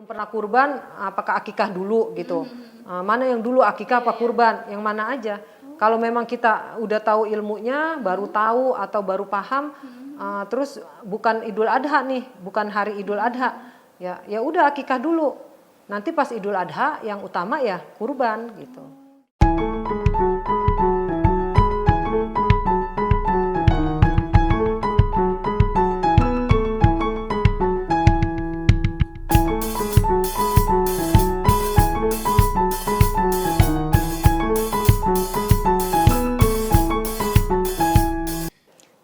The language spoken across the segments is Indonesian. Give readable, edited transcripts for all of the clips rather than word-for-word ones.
belum pernah kurban, apakah akikah dulu gitu. Mana yang dulu akikah apa kurban, yang mana aja. Kalau memang kita udah tahu ilmunya, baru tahu atau baru paham, terus bukan Idul Adha nih, bukan hari Idul Adha, ya udah akikah dulu. Nanti pas Idul Adha yang utama ya kurban gitu.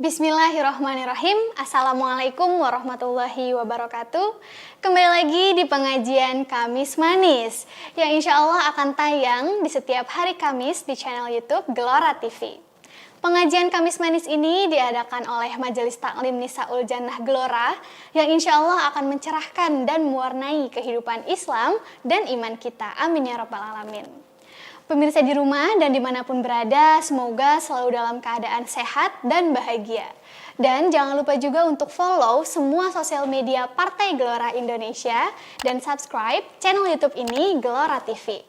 Bismillahirrahmanirrahim. Assalamualaikum warahmatullahi wabarakatuh. Kembali lagi di pengajian Kamis Manis yang insya Allah akan tayang di setiap hari Kamis di channel YouTube Gelora TV. Pengajian Kamis Manis ini diadakan oleh Majelis Taklim Nisaul Jannah Gelora yang insya Allah akan mencerahkan dan mewarnai kehidupan Islam dan iman kita. Amin ya rabbal alamin. Pemirsa di rumah dan dimanapun berada, semoga selalu dalam keadaan sehat dan bahagia. Dan jangan lupa juga untuk follow semua sosial media Partai Gelora Indonesia dan subscribe channel YouTube ini Gelora TV.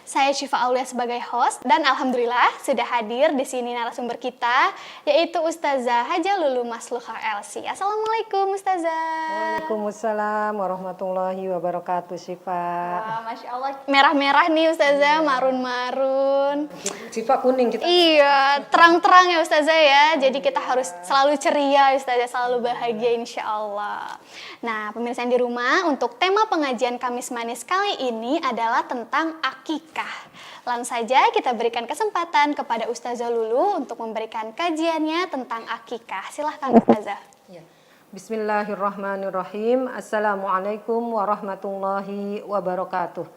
Saya Syifa Aulia sebagai host dan alhamdulillah sudah hadir di sini narasumber kita yaitu Ustazah Haja Lulu Masluha LC. Assalamualaikum Ustazah. Waalaikumsalam warahmatullahi wabarakatuh Syifa. Wah, Masya Allah merah-merah nih Ustazah, marun-marun. Syifa kuning kita. Iya, terang-terang ya Ustazah ya. Jadi kita harus selalu ceria Ustazah, selalu bahagia insya Allah. Nah, pemirsa di rumah, untuk tema pengajian Kamis Manis kali ini adalah tentang akikah. Langsung saja kita berikan kesempatan kepada Ustazah Lulu untuk memberikan kajiannya tentang akikah. Silahkan Ustazah. Ya. Bismillahirrahmanirrahim. Assalamualaikum warahmatullahi wabarakatuh.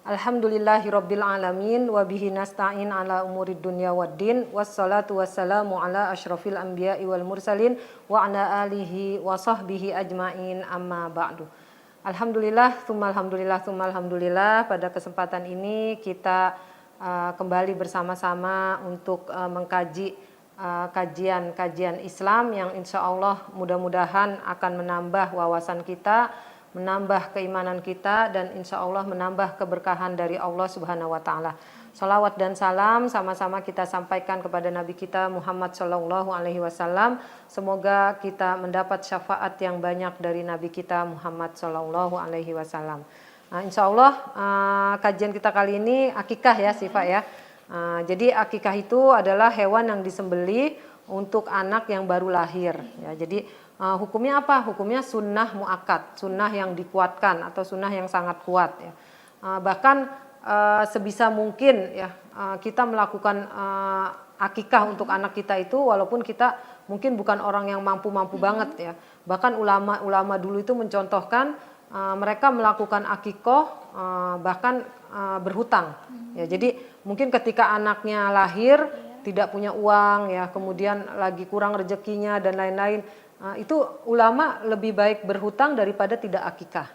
Alhamdulillahirabbil alamin wa bihi nasta'in ala umurid dunya waddin wassalatu wassalamu ala asyrafil anbiya'i wal mursalin wa ala alihi wa sahbihi ajmain amma ba'du. Alhamdulillah, alhamdulillah, pada kesempatan ini kita kembali bersama-sama untuk mengkaji kajian Islam yang insya Allah mudah-mudahan akan menambah wawasan kita, menambah keimanan kita, dan insya Allah menambah keberkahan dari Allah Subhanahu wa Ta'ala. Salawat dan salam sama-sama kita sampaikan kepada Nabi kita Muhammad Sallallahu Alaihi Wasallam. Semoga kita mendapat syafaat yang banyak dari Nabi kita Muhammad Sallallahu Alaihi Wasallam. Insya Allah kajian kita kali ini akikah ya Syifa ya. Jadi akikah itu adalah hewan yang disembelih untuk anak yang baru lahir. Ya, jadi hukumnya apa? Hukumnya sunnah muakkad, sunnah yang dikuatkan atau sunnah yang sangat kuat. Ya. Bahkan sebisa mungkin ya kita melakukan akikah untuk anak kita itu walaupun kita mungkin bukan orang yang mampu-mampu banget ya. Bahkan ulama dulu itu mencontohkan mereka melakukan akikoh bahkan berhutang. Ya, jadi mungkin ketika anaknya lahir tidak punya uang ya, kemudian lagi kurang rezekinya dan lain-lain, itu ulama lebih baik berhutang daripada tidak akikah.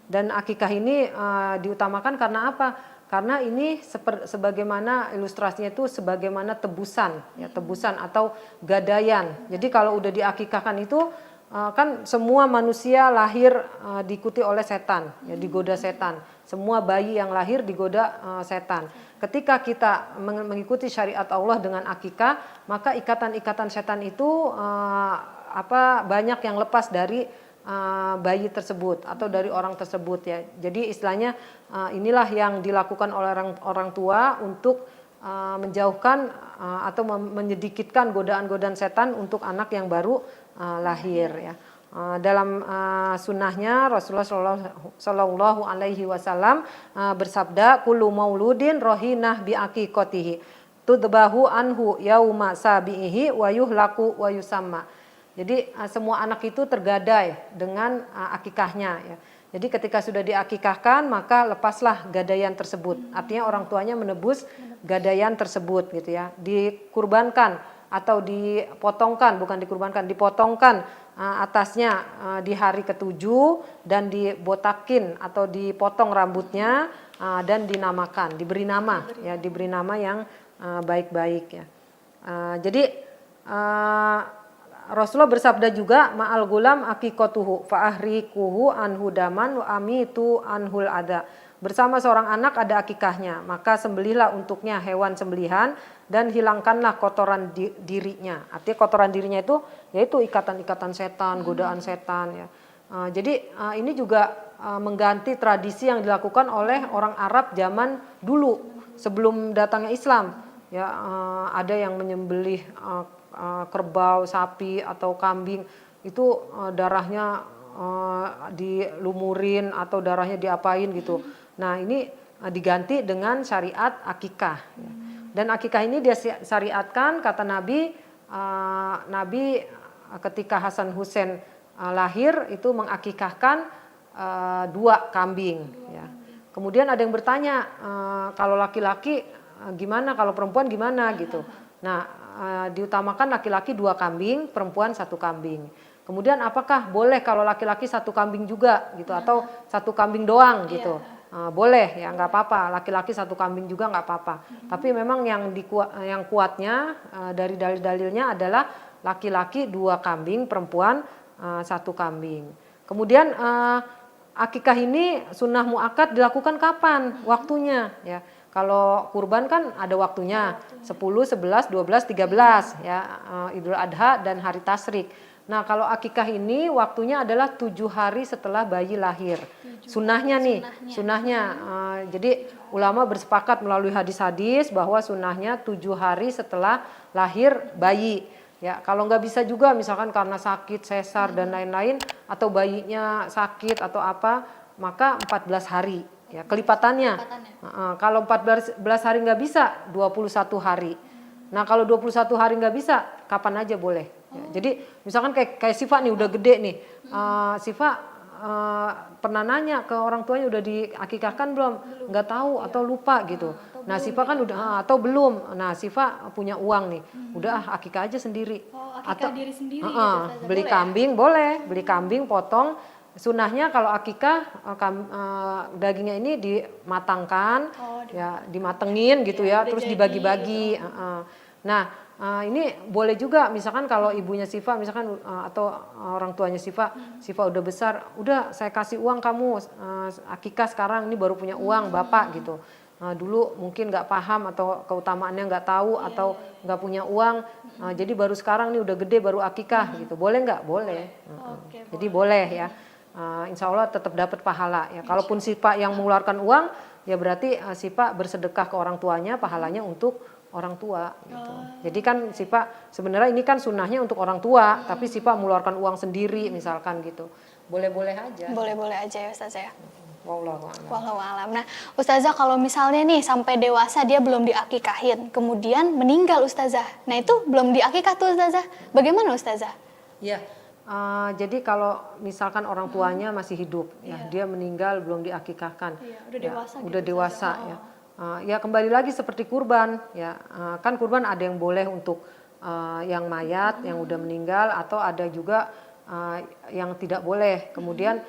Dan akikah ini diutamakan karena apa? Karena ini sebagaimana ilustrasinya itu sebagaimana tebusan, ya tebusan atau gadaian. Jadi kalau udah diakikahkan itu kan semua manusia lahir diikuti oleh setan, ya digoda setan. Semua bayi yang lahir digoda setan. Ketika kita mengikuti syariat Allah dengan akikah, maka ikatan-ikatan setan itu banyak yang lepas dari bayi tersebut atau dari orang tersebut ya. Jadi istilahnya inilah yang dilakukan oleh orang tua untuk menjauhkan atau menyedikitkan godaan-godaan setan untuk anak yang baru lahir ya. Dalam sunnahnya Rasulullah Shallallahu Alaihi Wasallam bersabda, kullu mauludin rohinah bi aqiqatihi tudbahu anhu yauma sabihi wa yuhlaku wa yusamma. Jadi semua anak itu tergadai dengan akikahnya ya. Jadi ketika sudah diakikahkan maka lepaslah gadaian tersebut. Artinya orang tuanya menebus gadaian tersebut gitu ya. Dikurbankan atau dipotongkan, bukan dikurbankan, dipotongkan atasnya di hari ke-7 dan dibotakin atau dipotong rambutnya dan dinamakan, diberi nama ya, diberi nama yang baik-baik ya. Jadi Rasulullah bersabda juga ma'al gulam aqiqatuhu fa ahrikuhu anhu daman wa amitu anhul adha. Bersama seorang anak ada akikahnya, maka sembelihlah untuknya hewan sembelihan dan hilangkanlah kotoran dirinya. Artinya kotoran dirinya itu yaitu ikatan-ikatan setan, godaan setan ya. Jadi ini juga mengganti tradisi yang dilakukan oleh orang Arab zaman dulu sebelum datangnya Islam. Ya, ada yang menyembelih kerbau, sapi atau kambing itu darahnya dilumurin atau darahnya diapain gitu. Nah ini diganti dengan syariat akikah. Ya. Dan akikah ini dia syariatkan kata Nabi, Nabi ketika Hasan Hussein lahir itu mengakikahkan 2 kambing. Ya. Kemudian ada yang bertanya kalau laki-laki gimana, kalau perempuan gimana gitu. Nah diutamakan laki-laki 2 kambing, perempuan 1 kambing. Kemudian apakah boleh kalau laki-laki 1 kambing juga gitu atau 1 kambing doang gitu? Boleh ya, nggak apa-apa. Laki-laki 1 kambing juga nggak apa-apa. Tapi memang yang kuatnya dari dalil-dalilnya adalah laki-laki 2 kambing, perempuan 1 kambing. Kemudian akikah ini sunnah muakkad dilakukan kapan? Waktunya ya. Kalau kurban kan ada waktunya 10, 11, 12, 13 ya, Idul Adha dan hari tasyrik. Nah kalau akikah ini waktunya adalah 7 hari setelah bayi lahir. Sunnahnya nih, sunnahnya. Jadi ulama bersepakat melalui hadis-hadis bahwa sunnahnya 7 hari setelah lahir bayi. Ya kalau nggak bisa juga misalkan karena sakit, sesar dan lain-lain atau bayinya sakit atau apa, maka 14 hari. Ya kelipatannya. Kalau 14 hari nggak bisa, 21 hari. Nah kalau 21 hari nggak bisa, kapan aja boleh. Ya, jadi misalkan kayak Siva nih udah gede nih, Siva pernah nanya ke orang tuanya udah diakikahkan belum? Nggak tahu atau lupa gitu. Nah Siva kan udah atau belum. Nah Siva punya uang nih, udah akikah aja sendiri. Akikah diri sendiri. Beli kambing boleh, beli kambing potong. Sunnahnya kalau akikah dagingnya ini dimatangkan, ya dimatengin gitu ya, terus dibagi-bagi. Gitu. Nah ini boleh juga misalkan kalau ibunya Siva misalkan atau orang tuanya Siva udah besar, udah saya kasih uang kamu akikah sekarang ini baru punya uang bapak gitu. Dulu mungkin nggak paham atau keutamaannya nggak tahu atau nggak punya uang, jadi baru sekarang nih udah gede baru akikah gitu. Boleh nggak? Boleh. Jadi boleh ya. Insya Allah tetap dapat pahala ya. Kalaupun Siva yang mengeluarkan uang, ya berarti Siva bersedekah ke orang tuanya, pahalanya untuk orang tua. Gitu. Jadi kan Siva sebenarnya ini kan sunnahnya untuk orang tua, tapi Siva mengeluarkan uang sendiri misalkan gitu. Boleh-boleh aja. Boleh-boleh aja ya Ustazah ya. Wallahu a'lam. Nah Ustazah kalau misalnya nih sampai dewasa dia belum diakikahin, kemudian meninggal Ustazah. Nah itu belum diakikah tuh Ustazah. Bagaimana Ustazah? Iya. Jadi kalau misalkan orang tuanya masih hidup, ya dia meninggal belum diakikahkan, udah dewasa ya. Ya kembali lagi seperti kurban, ya kan kurban ada yang boleh untuk yang mayat yang udah meninggal atau ada juga yang tidak boleh. Kemudian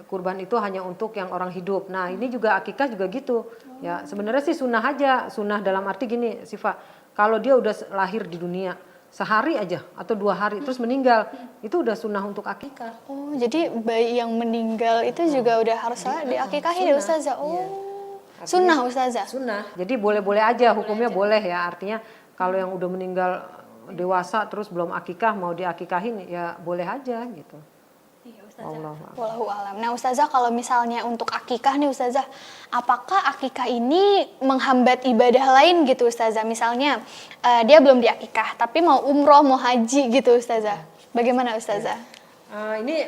kurban itu hanya untuk yang orang hidup. Nah ini juga akikah juga gitu, ya sebenarnya sih sunnah aja, sunnah dalam arti gini, Siva, kalau dia udah lahir di dunia sehari aja atau 2 hari terus meninggal itu udah sunnah untuk akikah. Oh jadi bayi yang meninggal itu juga udah harus diakikahi ya Ustazah. Oh iya. Sunnah Ustazah. Sunnah. Jadi boleh-boleh aja hukumnya boleh ya. Artinya kalau yang udah meninggal dewasa terus belum akikah mau diakikahin ya boleh aja gitu. Iya Ustazah. Wallahu a'lam. Nah Ustazah kalau misalnya untuk akikah nih Ustazah, apakah akikah ini menghambat ibadah lain gitu Ustazah? Misalnya dia belum diakikah tapi mau umroh, mau haji gitu Ustazah. Bagaimana Ustazah? Ini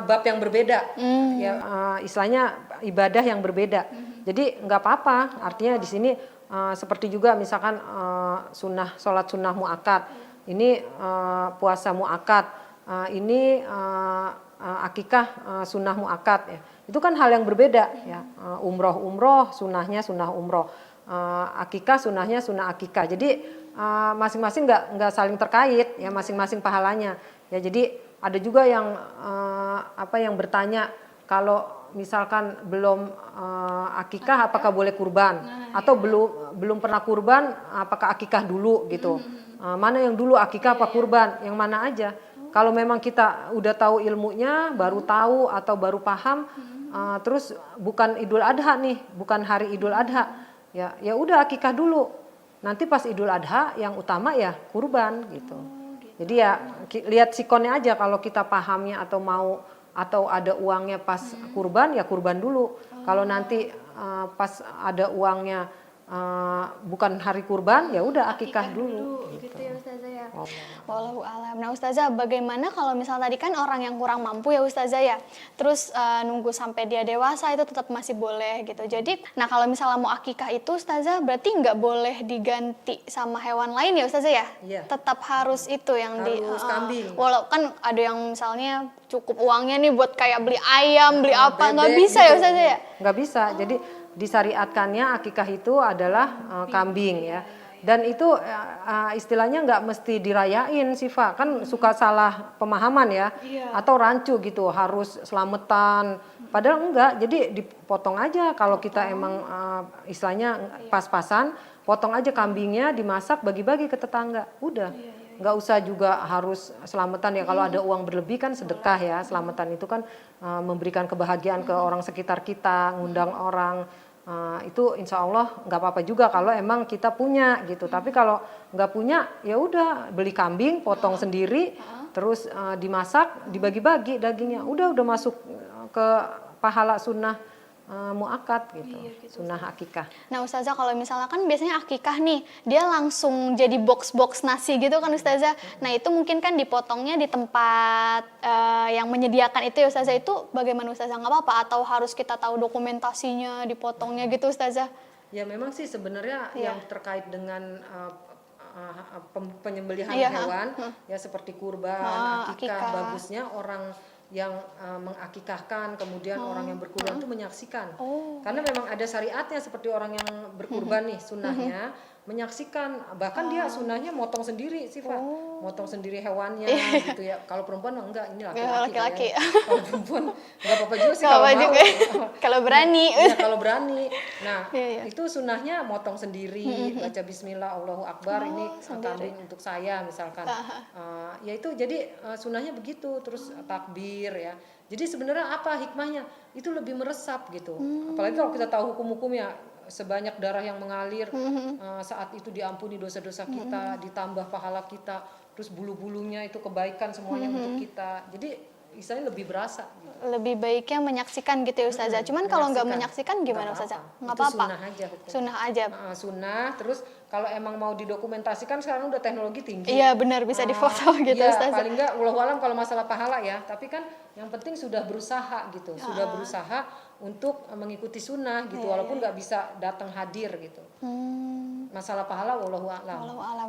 bab yang berbeda. Ya, istilahnya ibadah yang berbeda. Jadi nggak apa-apa. Artinya di sini seperti juga misalkan sholat sunnah muakkad. Ini puasa muakkad. Ini akikah sunnah muakkad ya. Itu kan hal yang berbeda ya. Umroh sunnahnya sunnah umroh. Akikah sunnahnya sunnah akikah. Jadi masing-masing nggak saling terkait ya, masing-masing pahalanya. Ya jadi ada juga yang yang bertanya kalau misalkan belum akikah apakah boleh kurban, atau belum pernah kurban apakah akikah dulu gitu. Mana yang dulu akikah apa kurban, yang mana aja. Kalau memang kita udah tahu ilmunya, baru tahu atau baru paham, terus bukan Idul Adha nih, bukan hari Idul Adha, ya udah akikah dulu. Nanti pas Idul Adha yang utama ya kurban gitu. Jadi ya lihat sikonnya aja, kalau kita pahamnya atau mau atau ada uangnya pas kurban ya kurban dulu. Kalau nanti pas ada uangnya bukan hari kurban ya udah akikah dulu gitu ya Ustazah ya. Oh. Wallahu alam. Nah Ustazah, bagaimana kalau misal tadi kan orang yang kurang mampu ya Ustazah ya, terus nunggu sampai dia dewasa itu tetap masih boleh gitu. Jadi nah kalau misalnya mau akikah itu Ustazah berarti nggak boleh diganti sama hewan lain ya Ustazah ya? Iya. Tetap harus itu yang Harus kambing. Walau kan ada yang misalnya cukup uangnya nih buat kayak beli ayam, beli apa, nggak Bebek bisa ya gitu. Ustazah ya? Nggak bisa. Jadi disyariatkannya akikah itu adalah kambing ya. Dan itu istilahnya nggak mesti dirayain sih Pak, kan suka salah pemahaman ya. Atau rancu gitu harus selamatan, padahal enggak. Jadi dipotong aja kalau kita emang istilahnya pas-pasan, potong aja kambingnya, dimasak, bagi-bagi ke tetangga, udah. Nggak usah juga harus selamatan ya. Kalau ada uang berlebih kan sedekah ya. Selamatan itu kan memberikan kebahagiaan ke orang sekitar kita, ngundang orang. Itu insya Allah nggak apa-apa juga kalau emang kita punya gitu. Tapi kalau nggak punya ya udah beli kambing, potong sendiri, terus dimasak, dibagi-bagi dagingnya. Udah masuk ke pahala sunnah muakkad gitu, sunnah akikah. Nah Ustazah, kalau misalnya kan biasanya akikah nih, dia langsung jadi box-box nasi gitu kan Ustazah. Nah itu mungkin kan dipotongnya di tempat yang menyediakan itu ya Ustazah, itu bagaimana Ustazah, nggak apa-apa? Atau harus kita tahu dokumentasinya dipotongnya gitu Ustazah? Ya memang sih sebenarnya yang terkait dengan penyembelihan Iya, hewan ya seperti kurban, akikah, bagusnya orang yang mengakikahkan, kemudian orang yang berkurban itu menyaksikan. Karena memang ada syariatnya, seperti orang yang berkurban nih sunnahnya menyaksikan, bahkan dia sunnahnya motong sendiri sih Pak, motong sendiri hewannya gitu ya. Kalau perempuan enggak, ini laki-laki. Ya. Kalau perempuan enggak apa-apa juga sih kalau mau. Kalau berani. Iya kalau berani. Nah itu sunnahnya motong sendiri, baca Bismillah, Allahu Akbar, ini kambing untuk saya misalkan. Ya itu jadi sunnahnya begitu, terus takbir ya. Jadi sebenarnya apa hikmahnya? Itu lebih meresap gitu. Apalagi kalau kita tahu hukum-hukumnya, sebanyak darah yang mengalir saat itu diampuni dosa-dosa kita, ditambah pahala kita, terus bulu-bulunya itu kebaikan semuanya untuk kita. Jadi istilahnya lebih berasa. Lebih baiknya menyaksikan gitu ya Ustazah. Cuman kalau nggak menyaksikan gimana Ustazah? Nggak apa-apa. Sunnah aja. Sunnah aja. Sunnah. Terus kalau emang mau didokumentasikan sekarang udah teknologi tinggi. Iya benar, bisa difoto gitu iya, Ustazah. Paling nggak wallahualam kalau masalah pahala ya. Tapi kan yang penting sudah berusaha gitu. Sudah berusaha untuk mengikuti sunnah gitu. Walaupun nggak bisa datang hadir gitu. Masalah pahala wallahualam.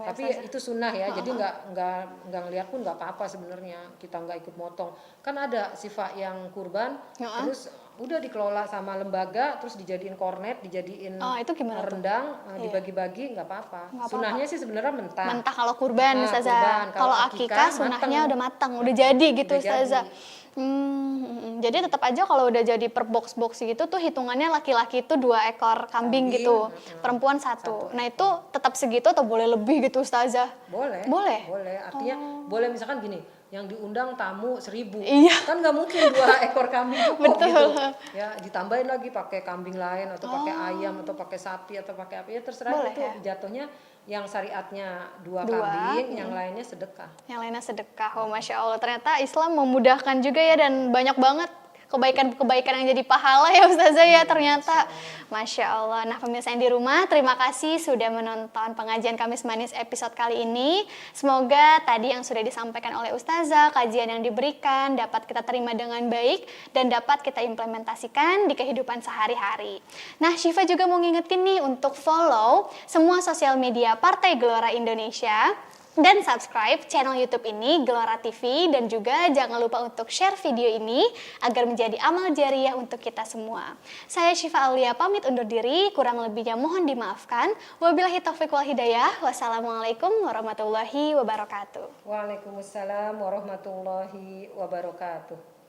Ya, tapi itu sunnah ya. Jadi nggak ngeliat pun nggak apa-apa sebenarnya. Kita nggak ikut motong. Kan ada sifat yang kurban, terus udah dikelola sama lembaga, terus dijadiin kornet, dijadiin itu rendang, dibagi-bagi, nggak apa-apa. Sunnahnya sih sebenarnya mentah. Mentah kalau kurban Ustazah. Kalau akikah sunnahnya udah matang, udah jadi gitu Ustazah. Jadi tetap aja kalau udah jadi per box-box gitu tuh hitungannya laki-laki itu 2 ekor kambing gitu, perempuan 1. Nah itu tetap segitu atau boleh lebih gitu Ustazah? Boleh. Artinya boleh misalkan gini, yang diundang tamu 1.000, kan nggak mungkin 2 ekor kambing cukup gitu. Ya ditambahin lagi pakai kambing lain atau pakai ayam atau pakai sapi atau pakai apa ya terserah. Boleh, itu jatuhnya yang syariatnya 2 kambing, yang lainnya sedekah. Yang lainnya sedekah. Oh Masya Allah, ternyata Islam memudahkan juga ya, dan banyak banget kebaikan-kebaikan yang jadi pahala ya Ustazah ya ternyata. Masya Allah. Nah pemirsa yang di rumah, terima kasih sudah menonton pengajian Kamis Manis episode kali ini. Semoga tadi yang sudah disampaikan oleh Ustazah, kajian yang diberikan dapat kita terima dengan baik dan dapat kita implementasikan di kehidupan sehari-hari. Nah Syifa juga mau ngingetin nih untuk follow semua sosial media Partai Gelora Indonesia dan subscribe channel YouTube ini, Gelora TV, dan juga jangan lupa untuk share video ini agar menjadi amal jariah untuk kita semua. Saya Syifa Aulia pamit undur diri, kurang lebihnya mohon dimaafkan. Wabillahi taufiq wal hidayah. Wassalamualaikum warahmatullahi wabarakatuh. Waalaikumsalam warahmatullahi wabarakatuh.